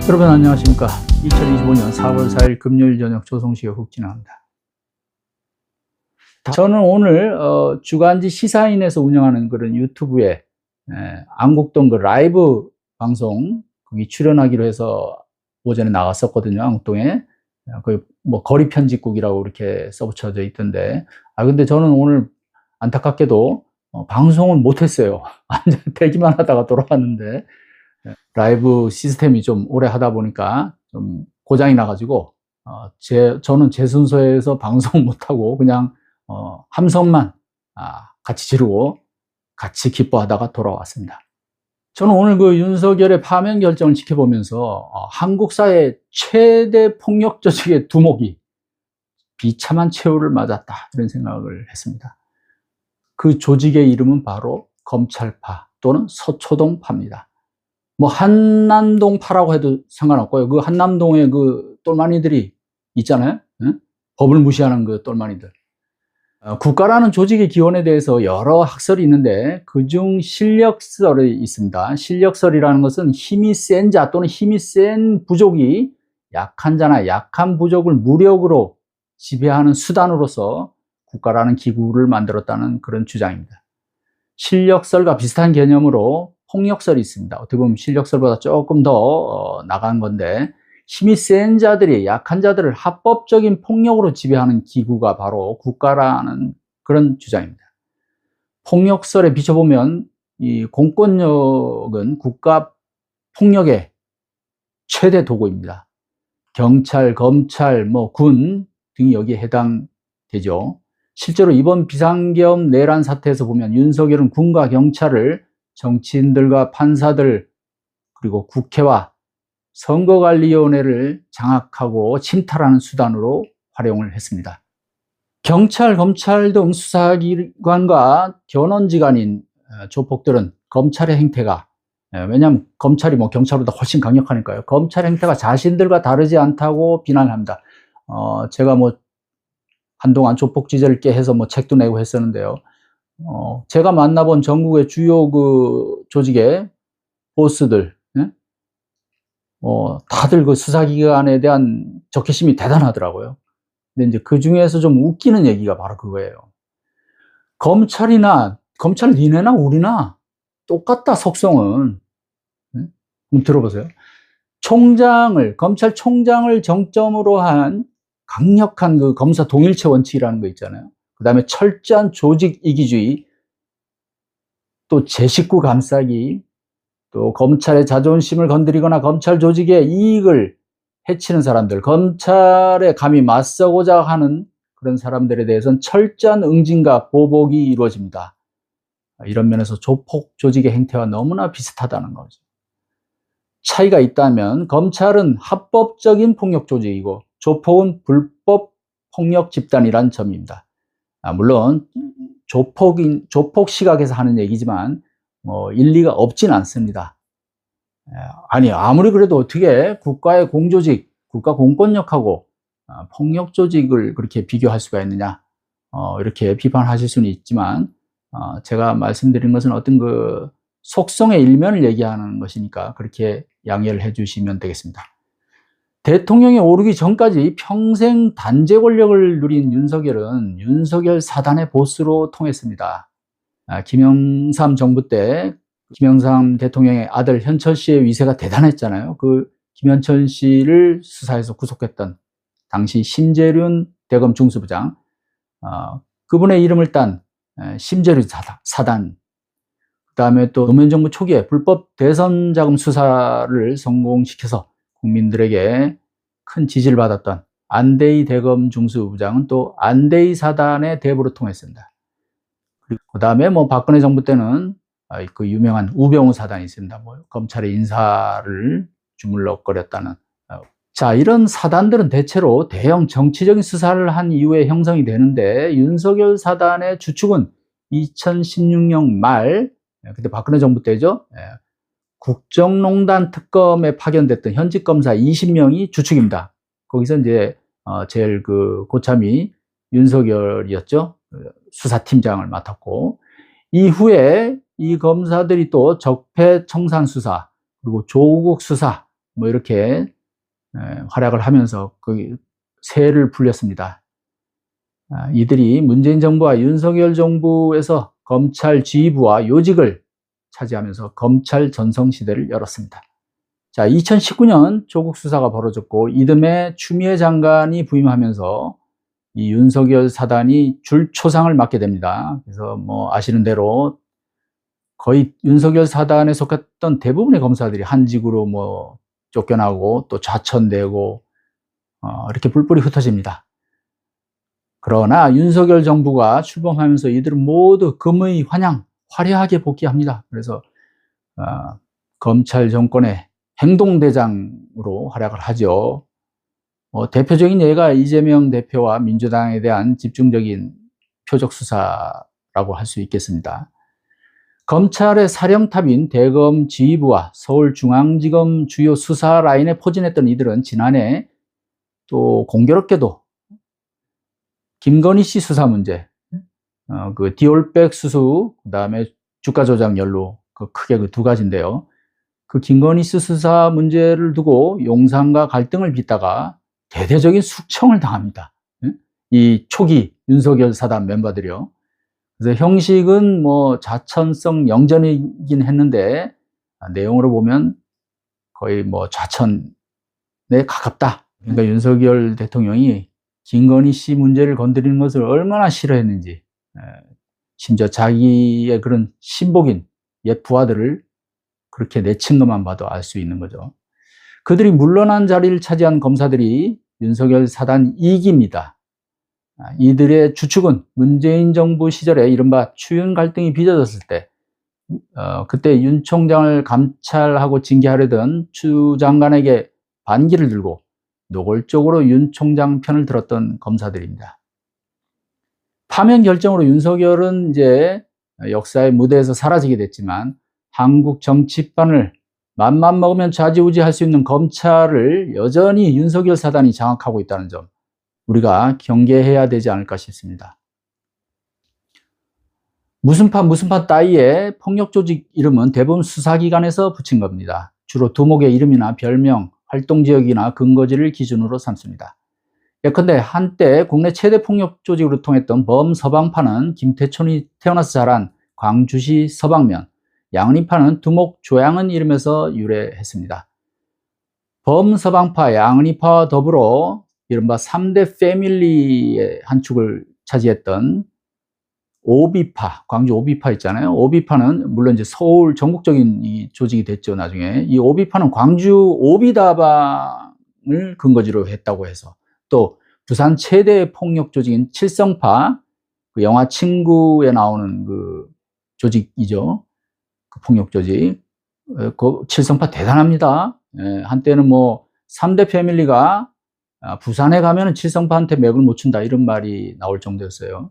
여러분 안녕하십니까. 2025년 4월 4일 금요일 저녁 조성시에 훅 지나갑니다. 저는 오늘 주간지 시사인에서 운영하는 그런 유튜브에 안국동 그 라이브 방송 거기 출연하기로 해서 오전에 나갔었거든요. 안국동에 그 뭐 거리 편집국이라고 이렇게 써붙여져 있던데, 근데 저는 오늘 안타깝게도 방송은 못했어요. 대기만 하다가 돌아왔는데 라이브 시스템이 좀 오래 하다 보니까 좀 고장이 나가지고 저는 제 순서에서 방송 못하고 그냥 함성만 같이 지르고 같이 기뻐하다가 돌아왔습니다. 저는 오늘 그 윤석열의 파면 결정을 지켜보면서 한국 사회 최대 폭력 조직의 두목이 비참한 최후를 맞았다, 이런 생각을 했습니다. 그 조직의 이름은 바로 검찰파 또는 서초동파입니다. 뭐 한남동파라고 해도 상관없고요. 그 한남동에 그 똘마니들이 있잖아요. 응? 법을 무시하는 그 똘마니들. 국가라는 조직의 기원에 대해서 여러 학설이 있는데 그중 실력설이 있습니다. 실력설이라는 것은 힘이 센 자 또는 힘이 센 부족이 약한 자나 약한 부족을 무력으로 지배하는 수단으로서 국가라는 기구를 만들었다는 그런 주장입니다. 실력설과 비슷한 개념으로 폭력설이 있습니다. 어떻게 보면 실력설보다 조금 더 나간 건데, 힘이 센 자들이 약한 자들을 합법적인 폭력으로 지배하는 기구가 바로 국가라는 그런 주장입니다. 폭력설에 비춰보면 이 공권력은 국가 폭력의 최대 도구입니다. 경찰, 검찰, 군 등이 여기에 해당되죠. 실제로 이번 비상계엄 내란 사태에서 보면 윤석열은 군과 경찰을 정치인들과 판사들 그리고 국회와 선거관리위원회를 장악하고 침탈하는 수단으로 활용을 했습니다. 경찰, 검찰 등 수사기관과 견원지간인 조폭들은 검찰의 행태가, 왜냐하면 검찰이 경찰보다 훨씬 강력하니까요. 검찰 행태가 자신들과 다르지 않다고 비난합니다. 제가 한동안 조폭 취재를 꽤 해서 책도 내고 했었는데요. 제가 만나본 전국의 주요 그 조직의 보스들, 다들 그 수사기관에 대한 적개심이 대단하더라고요. 근데 이제 그 중에서 좀 웃기는 얘기가 바로 그거예요. 검찰 니네나 우리나 똑같다, 속성은. 한번 들어보세요. 검찰총장을 정점으로 한 강력한 그 검사 동일체 원칙이라는 거 있잖아요. 그 다음에 철저한 조직 이기주의, 또 제 식구 감싸기, 또 검찰의 자존심을 건드리거나 검찰 조직의 이익을 해치는 사람들, 검찰에 감히 맞서고자 하는 그런 사람들에 대해서는 철저한 응징과 보복이 이루어집니다. 이런 면에서 조폭 조직의 행태와 너무나 비슷하다는 거죠. 차이가 있다면 검찰은 합법적인 폭력 조직이고 조폭은 불법 폭력 집단이란 점입니다. 물론 조폭 시각에서 하는 얘기지만 일리가 없진 않습니다. 아무리 그래도 어떻게 국가의 공조직, 국가 공권력하고 폭력 조직을 그렇게 비교할 수가 있느냐, 이렇게 비판하실 수는 있지만, 제가 말씀드린 것은 어떤 그 속성의 일면을 얘기하는 것이니까 그렇게 양해를 해 주시면 되겠습니다. 대통령에 오르기 전까지 평생 단죄 권력을 누린 윤석열은 윤석열 사단의 보스로 통했습니다. 김영삼 정부 때 김영삼 대통령의 아들 현철 씨의 위세가 대단했잖아요. 그 김현철 씨를 수사해서 구속했던 당시 심재륜 대검 중수부장, 그분의 이름을 딴 심재륜 사단, 그 다음에 또 노무현 정부 초기에 불법 대선 자금 수사를 성공시켜서 국민들에게 큰 지지를 받았던 안대희 대검 중수부장은 또 안대희 사단의 대부로 통했습니다. 그 다음에 박근혜 정부 때는 그 유명한 우병우 사단이 있습니다. 검찰의 인사를 주물럭거렸다는. 자, 이런 사단들은 대체로 대형 정치적인 수사를 한 이후에 형성이 되는데, 윤석열 사단의 주축은 2016년 말, 그때 박근혜 정부 때죠. 국정농단 특검에 파견됐던 현직 검사 20명이 주축입니다. 거기서 이제 제일 그 고참이 윤석열이었죠. 수사팀장을 맡았고, 이후에 이 검사들이 또 적폐청산 수사, 그리고 조국 수사, 뭐 이렇게 활약을 하면서 그 세를 불렸습니다. 이들이 문재인 정부와 윤석열 정부에서 검찰 지휘부와 요직을 차지하면서 검찰 전성시대를 열었습니다. 자, 2019년 조국 수사가 벌어졌고 이듬해 추미애 장관이 부임하면서 이 윤석열 사단이 줄초상을 맡게 됩니다. 그래서 뭐 아시는 대로 거의 윤석열 사단에 속했던 대부분의 검사들이 한직으로 뭐 쫓겨나고 또 좌천되고 이렇게 뿔뿔이 흩어집니다. 그러나 윤석열 정부가 출범하면서 이들은 모두 금의 환영, 화려하게 복귀합니다. 그래서 검찰 정권의 행동대장으로 활약을 하죠. 대표적인 예가 이재명 대표와 민주당에 대한 집중적인 표적 수사라고 할 수 있겠습니다. 검찰의 사령탑인 대검 지휘부와 서울중앙지검 주요 수사 라인에 포진했던 이들은 지난해 또 공교롭게도 김건희 씨 수사 문제, 그 디올백 수수, 그 다음에 주가 조작 연루, 크게 그 두 가지인데요. 그 김건희 씨 수사 문제를 두고 용산과 갈등을 빚다가 대대적인 숙청을 당합니다. 이 초기 윤석열 사단 멤버들이요. 그래서 형식은 뭐 좌천성 영전이긴 했는데 내용으로 보면 거의 뭐 좌천에 가깝다. 그러니까 윤석열 대통령이 김건희 씨 문제를 건드리는 것을 얼마나 싫어했는지, 심지어 자기의 그런 신복인 옛 부하들을 그렇게 내친 것만 봐도 알 수 있는 거죠. 그들이 물러난 자리를 차지한 검사들이 윤석열 사단 2기입니다. 이들의 주축은 문재인 정부 시절에 이른바 추윤 갈등이 빚어졌을 때 그때 윤 총장을 감찰하고 징계하려던 추 장관에게 반기를 들고 노골적으로 윤 총장 편을 들었던 검사들입니다. 파면 결정으로 윤석열은 이제 역사의 무대에서 사라지게 됐지만 한국 정치판을 맘만 먹으면 좌지우지할 수 있는 검찰을 여전히 윤석열 사단이 장악하고 있다는 점, 우리가 경계해야 되지 않을까 싶습니다. 무슨 판 따위의 폭력조직 이름은 대부분 수사기관에서 붙인 겁니다. 주로 두목의 이름이나 별명, 활동지역이나 근거지를 기준으로 삼습니다. 예컨대 한때 국내 최대 폭력조직으로 통했던 범서방파는 김태촌이 태어나서 자란 광주시 서방면, 양은이파는 두목 조양은 이름에서 유래했습니다. 범서방파, 양은이파와 더불어 이른바 3대 패밀리의 한 축을 차지했던 오비파, 광주 오비파 있잖아요. 오비파는 물론 이제 서울 전국적인 이 조직이 됐죠, 나중에. 이 오비파는 광주 오비다방을 근거지로 했다고 해서, 또 부산 최대 폭력 조직인 칠성파, 그 영화 친구에 나오는 그 조직이죠. 그 폭력 조직. 그 칠성파 대단합니다. 한때는 뭐 3대 패밀리가 부산에 가면은 칠성파한테 맥을 못 춘다, 이런 말이 나올 정도였어요.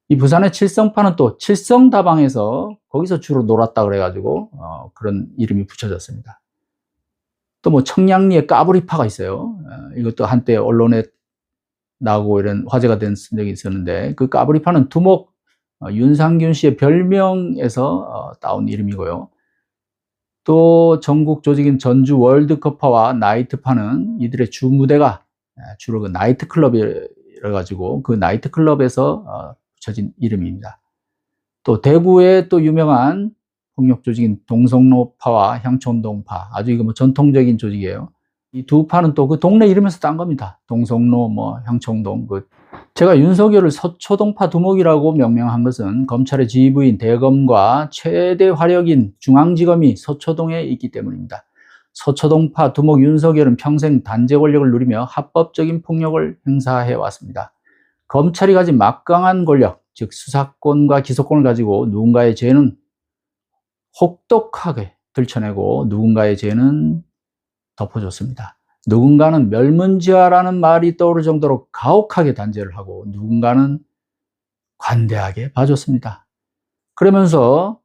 이 부산의 칠성파는 또 칠성다방에서 거기서 주로 놀았다 그래가지고 그런 이름이 붙여졌습니다. 또 뭐 청량리에 까불이파가 있어요. 이것도 한때 언론에 나오고 이런 화제가 된 적이 있었는데, 그 까불이파는 두목 윤상균 씨의 별명에서 따온 이름이고요. 또 전국 조직인 전주 월드컵파와 나이트파는 이들의 주 무대가 주로 그 나이트클럽이라 가지고 그 나이트클럽에서 붙여진 이름입니다. 또 대구의 또 유명한 폭력 조직인 동성로파와 향촌동파, 아주 이거 뭐 전통적인 조직이에요. 이 두 파는 또 그 동네 이름에서 딴 겁니다. 동성로, 뭐 향촌동. 제가 윤석열을 서초동파 두목이라고 명명한 것은 검찰의 지휘부인 대검과 최대 화력인 중앙지검이 서초동에 있기 때문입니다. 서초동파 두목 윤석열은 평생 단죄 권력을 누리며 합법적인 폭력을 행사해 왔습니다. 검찰이 가진 막강한 권력, 즉 수사권과 기소권을 가지고 누군가의 죄는 혹독하게 들춰내고 누군가의 죄는 덮어줬습니다. 누군가는 멸문지화라는 말이 떠오를 정도로 가혹하게 단죄를 하고 누군가는 관대하게 봐줬습니다. 그러면서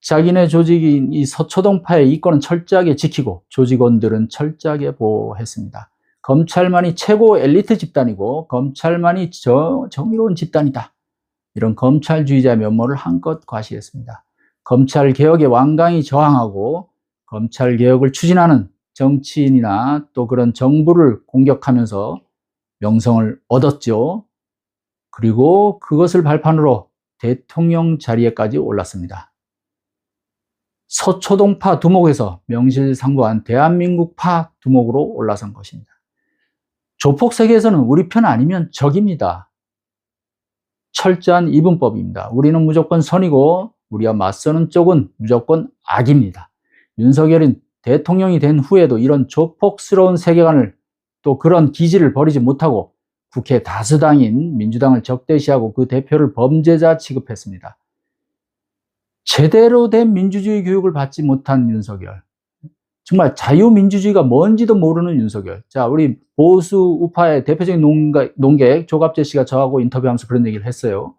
자기네 조직인 이 서초동파의 이권은 철저하게 지키고 조직원들은 철저하게 보호했습니다. 검찰만이 최고 엘리트 집단이고 검찰만이 정의로운 집단이다. 이런 검찰주의자 면모를 한껏 과시했습니다. 검찰개혁에 완강히 저항하고 검찰개혁을 추진하는 정치인이나 또 그런 정부를 공격하면서 명성을 얻었죠. 그리고 그것을 발판으로 대통령 자리에까지 올랐습니다. 서초동파 두목에서 명실상부한 대한민국파 두목으로 올라선 것입니다. 조폭 세계에서는 우리 편 아니면 적입니다. 철저한 이분법입니다. 우리는 무조건 선이고 우리와 맞서는 쪽은 무조건 악입니다. 윤석열은 대통령이 된 후에도 이런 조폭스러운 세계관을 또 그런 기질을 버리지 못하고 국회 다수당인 민주당을 적대시하고 그 대표를 범죄자 취급했습니다. 제대로 된 민주주의 교육을 받지 못한 윤석열, 정말 자유민주주의가 뭔지도 모르는 윤석열. 자, 우리 보수 우파의 대표적인 논객 조갑재 씨가 저하고 인터뷰하면서 그런 얘기를 했어요.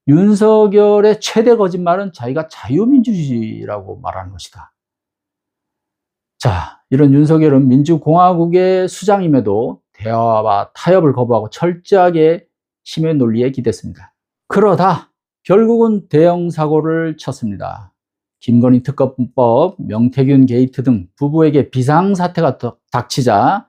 윤석열의 최대 거짓말은 자기가 자유민주주의라고 말하는 것이다. 자, 이런 윤석열은 민주공화국의 수장임에도 대화와 타협을 거부하고 철저하게 힘의 논리에 기댔습니다. 그러다 결국은 대형 사고를 쳤습니다. 김건희 특검법, 명태균 게이트 등 부부에게 비상사태가 닥치자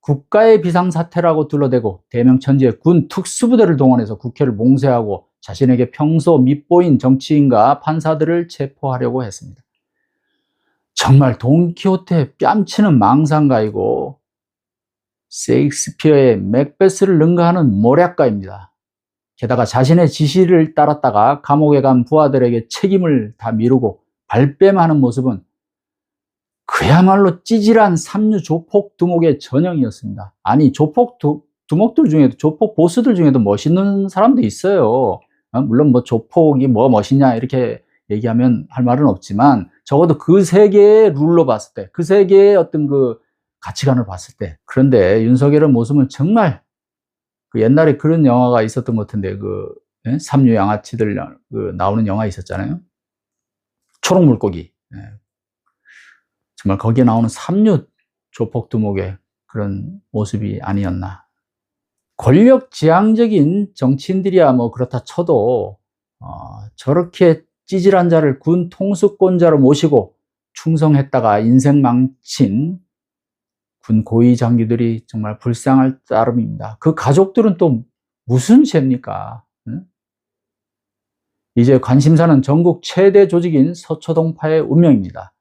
국가의 비상사태라고 둘러대고 대명천지의 군 특수부대를 동원해서 국회를 봉쇄하고 자신에게 평소 밉보인 정치인과 판사들을 체포하려고 했습니다. 정말 돈키호테 뺨치는 망상가이고 셰익스피어의 맥베스를 능가하는 모략가입니다. 게다가 자신의 지시를 따랐다가 감옥에 간 부하들에게 책임을 다 미루고 발뺌하는 모습은 그야말로 찌질한 삼류 조폭 두목의 전형이었습니다. 아니, 조폭 두목들 중에도, 조폭 보스들 중에도 멋있는 사람도 있어요. 물론 뭐 조폭이 뭐가 멋있냐 이렇게 얘기하면 할 말은 없지만 적어도 그 세계의 룰로 봤을 때, 그 세계의 어떤 그 가치관을 봤을 때. 그런데 윤석열의 모습은 정말 그 옛날에 그런 영화가 있었던 것 같은데, 삼류 양아치들 나오는 영화 있었잖아요. 초록 물고기. 정말 거기에 나오는 삼류 조폭 두목의 그런 모습이 아니었나. 권력지향적인 정치인들이야 뭐 그렇다 쳐도 저렇게 찌질한 자를 군 통수권자로 모시고 충성했다가 인생 망친 군 고위 장교들이 정말 불쌍할 따름입니다. 그 가족들은 또 무슨 죄입니까? 응? 이제 관심사는 전국 최대 조직인 서초동파의 운명입니다.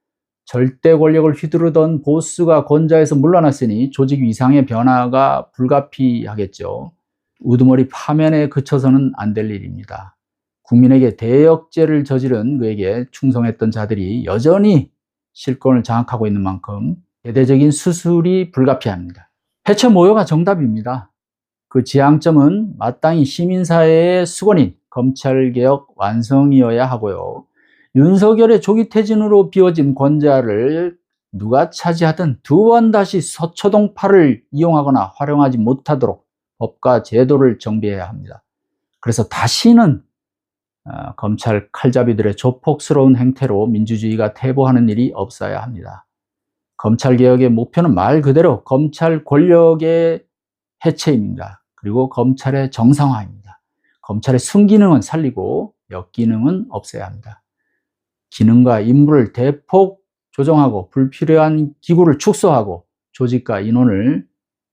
절대 권력을 휘두르던 보스가 권좌에서 물러났으니 조직 위상의 변화가 불가피하겠죠. 우두머리 파면에 그쳐서는 안 될 일입니다. 국민에게 대역죄를 저지른 그에게 충성했던 자들이 여전히 실권을 장악하고 있는 만큼 대대적인 수술이 불가피합니다. 해체 모여가 정답입니다. 그 지향점은 마땅히 시민사회의 수건인 검찰개혁 완성이어야 하고요. 윤석열의 조기 퇴진으로 비워진 권좌를 누가 차지하든 두 번 다시 서초동파를 이용하거나 활용하지 못하도록 법과 제도를 정비해야 합니다. 그래서 다시는 검찰 칼잡이들의 조폭스러운 행태로 민주주의가 퇴보하는 일이 없어야 합니다. 검찰개혁의 목표는 말 그대로 검찰 권력의 해체입니다. 그리고 검찰의 정상화입니다. 검찰의 순기능은 살리고 역기능은 없애야 합니다. 기능과 임무를 대폭 조정하고 불필요한 기구를 축소하고 조직과 인원을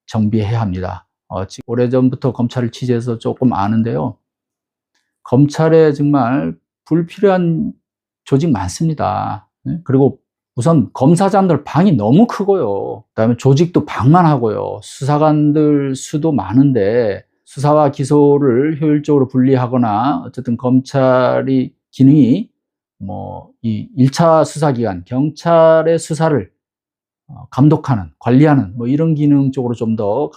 정비해야 합니다. 오래전부터 검찰을 취재해서 조금 아는데요. 검찰에 정말 불필요한 조직 많습니다. 그리고 우선 검사장들 방이 너무 크고요. 그다음에 조직도 방만하고요. 수사관들 수도 많은데 수사와 기소를 효율적으로 분리하거나 어쨌든 검찰이 기능이 이 1차 수사기관, 경찰의 수사를 감독하는, 관리하는 이런 기능 쪽으로 좀 더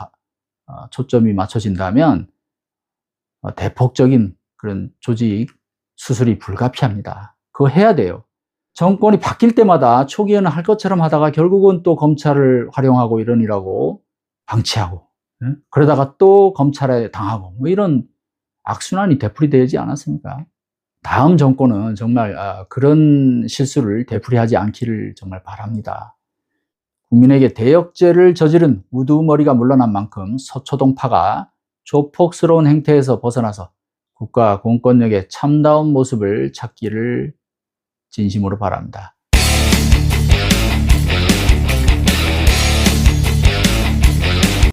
초점이 맞춰진다면 대폭적인 그런 조직 수술이 불가피합니다. 그거 해야 돼요. 정권이 바뀔 때마다 초기에는 할 것처럼 하다가 결국은 또 검찰을 활용하고 이러느라고 방치하고 그러다가 또 검찰에 당하고 이런 악순환이 되풀이되지 않았습니까? 다음 정권은 정말 그런 실수를 되풀이하지 않기를 정말 바랍니다. 국민에게 대역죄를 저지른 우두머리가 물러난 만큼 서초동파가 조폭스러운 행태에서 벗어나서 국가 공권력의 참다운 모습을 찾기를 진심으로 바랍니다.